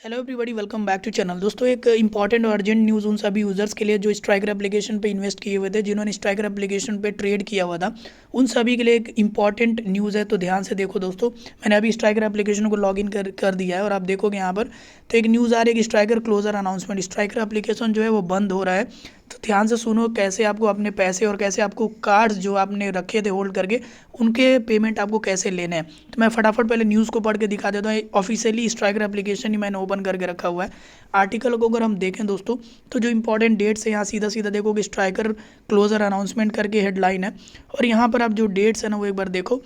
Hello everybody, welcome back to channel. दोस्तों, एक important और अर्जेंट न्यूज़ उन सभी यूज़र्स के लिए जो स्ट्राइकर एप्लीकेशन पे इन्वेस्ट किए हुए थे, जिन्होंने स्ट्राइकर एप्लीकेशन पे ट्रेड किया हुआ था, उन सभी के लिए एक इंपॉर्टेंट न्यूज़ है। तो ध्यान से देखो दोस्तों, मैंने अभी स्ट्राइकर एप्लीकेशन को लॉगिन कर दिया है और आप देखोगे यहाँ पर तो एक न्यूज़ आ रही है कि striker closure announcement. Striker application जो है वो बंद हो रहा है। तो ध्यान से सुनो, कैसे आपको अपने पैसे और कैसे आपको कार्ड्स जो आपने रखे थे होल्ड करके उनके पेमेंट आपको कैसे लेने हैं। तो मैं फटाफट पहले न्यूज़ को पढ़ के दिखा देता हूँ। ऑफिशियली स्ट्राइकर एप्लीकेशन ही मैंने ओपन करके रखा हुआ है। आर्टिकल को अगर हम देखें दोस्तों, तो जो इंपॉर्टेंट डेट्स है यहाँ सीधा सीधा देखो कि स्ट्राइकर क्लोजर अनाउंसमेंट करके हेडलाइन है। और यहाँ पर आप जो डेट्स है ना वो एक बार देखो,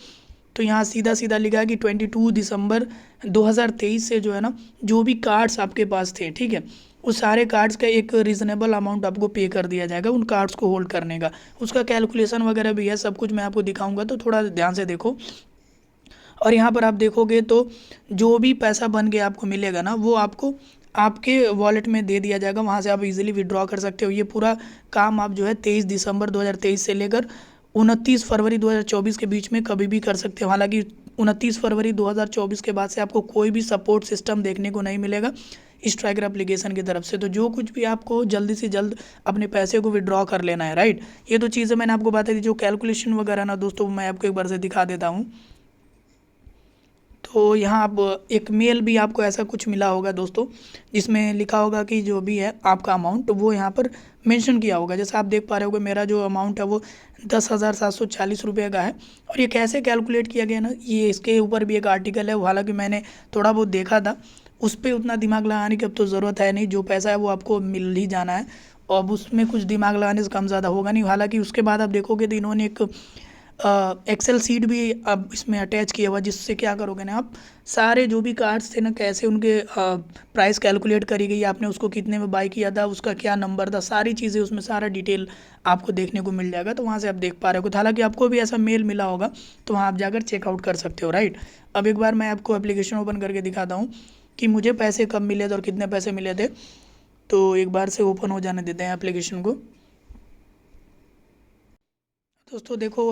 तो यहाँ सीधा सीधा लिखा है कि 22 दिसंबर 2023 से जो है ना, जो भी कार्ड्स आपके पास थे, ठीक है, उस सारे कार्ड्स का एक रीज़नेबल अमाउंट आपको पे कर दिया जाएगा उन कार्ड्स को होल्ड करने का। उसका कैलकुलेशन वगैरह भी है, सब कुछ मैं आपको दिखाऊंगा, तो थोड़ा ध्यान से देखो। और यहाँ पर आप देखोगे तो जो भी पैसा बन के आपको मिलेगा ना, वो आपको आपके वॉलेट में दे दिया जाएगा। वहाँ से आप इजीली विड्रॉ कर सकते हो। ये पूरा काम आप जो है 23 दिसंबर 2023 से लेकर 29 फरवरी 2024 के बीच में कभी भी कर सकते हो। हालांकि 29 फरवरी 2024 के बाद से आपको कोई भी सपोर्ट सिस्टम देखने को नहीं मिलेगा स्ट्राइकर एप्लीकेशन की तरफ से। तो जो कुछ भी आपको जल्दी से जल्द अपने पैसे को विड्रॉ कर लेना है, राइट। ये तो चीज़ें मैंने आपको बताई थी। जो कैलकुलेशन वगैरह ना दोस्तों, मैं आपको एक बार से दिखा देता हूँ। तो यहाँ आप एक मेल भी आपको ऐसा कुछ मिला होगा दोस्तों, जिसमें लिखा होगा कि जो भी है आपका अमाउंट वो यहाँ पर मेंशन किया होगा। जैसे आप देख पा रहे होगे, मेरा जो अमाउंट है वो 10,740 रुपये का है। और ये कैसे कैलकुलेट किया गया ना, ये इसके ऊपर भी एक आर्टिकल है। हालांकि मैंने थोड़ा बहुत देखा था, उस पर उतना दिमाग लगाने की अब तो ज़रूरत है नहीं। जो पैसा है वो आपको मिल ही जाना है, और अब उसमें कुछ दिमाग लगाने से कम ज़्यादा होगा नहीं। हालांकि उसके बाद आप देखोगे तो इन्होंने एक एक्सेल सीट भी अब इसमें अटैच किया हुआ, जिससे क्या करोगे ना आप, सारे जो भी कार्ड्स थे ना, कैसे उनके प्राइस कैलकुलेट करी गई, आपने उसको कितने में बाई किया था, उसका क्या नंबर था, सारी चीज़ें उसमें सारा डिटेल आपको देखने को मिल जाएगा। तो वहाँ से आप देख पा रहे हो। हालांकि आपको भी ऐसा मेल मिला होगा, तो वहाँ आप जाकर चेकआउट कर सकते हो, राइट। अब एक बार मैं आपको एप्लीकेशन ओपन करके दिखाता हूँ कि मुझे पैसे कब मिले थे और कितने पैसे मिले थे। तो एक बार से ओपन हो जाने देते हैं एप्लीकेशन को। दोस्तों देखो,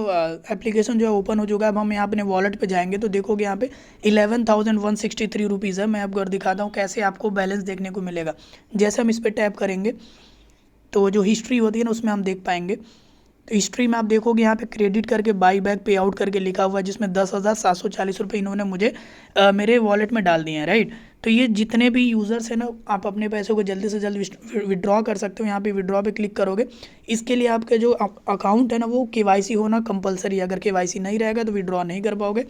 एप्लीकेशन जो है ओपन हो चुका है। अब हम यहाँ अपने वॉलेट पे जाएंगे तो देखोगे यहाँ पे 11,163 रुपीज़ है। मैं आपको और दिखाता हूँ कैसे आपको बैलेंस देखने को मिलेगा। जैसे हम इस पर टैप करेंगे तो जो हिस्ट्री होती है ना, उसमें हम देख पाएंगे। तो हिस्ट्री में आप देखोगे यहाँ पे क्रेडिट करके बाई बैक पे आउट करके लिखा हुआ है, जिसमें 10,740 रुपये इन्होंने मुझे मेरे वॉलेट में डाल दिए हैं, राइट। तो ये जितने भी यूज़र्स हैं ना, आप अपने पैसों को जल्दी से जल्द विड्रॉ कर सकते हो। यहाँ पे विड्रॉ पे क्लिक करोगे। इसके लिए आपके जो अकाउंट है ना, वो केवाईसी होना कंपलसरी है। अगर केवाईसी नहीं रहेगा तो विड्रॉ नहीं कर पाओगे।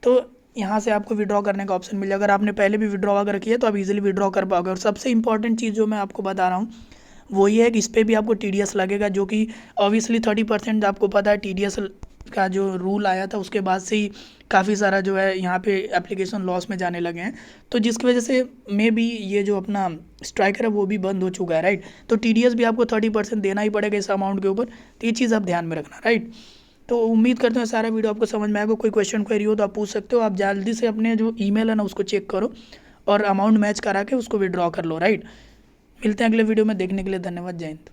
तो यहाँ से आपको विड्रॉ करने का ऑप्शन मिल जाएगा। अगर आपने पहले भी विड्रॉ अगर किया तो आप इजीली विड्रॉ कर पाओगे। और सबसे इंपॉर्टेंट चीज़ जो मैं आपको बता रहा हूँ वो ये है कि इस पर भी आपको TDS लगेगा, जो कि ऑब्वियसली 30% आपको पता है। TDS का जो रूल आया था उसके बाद से ही काफ़ी सारा जो है यहाँ पे एप्लीकेशन लॉस में जाने लगे हैं। तो जिसकी वजह से मे भी ये जो अपना स्ट्राइकर है वो भी बंद हो चुका है, राइट। तो TDS भी आपको 30% देना ही पड़ेगा इस अमाउंट के ऊपर। तो ये चीज़ आप ध्यान में रखना, राइट। तो उम्मीद करते हैं सारा वीडियो आपको समझ में आएगा। कोई क्वेश्चन क्वेरी हो तो आप पूछ सकते हो। आप जल्दी से अपने जो ईमेल है ना उसको चेक करो और अमाउंट मैच करा के उसको विड्रॉ कर लो, राइट। मिलते हैं अगले वीडियो में। देखने के लिए धन्यवाद। जय हिंद।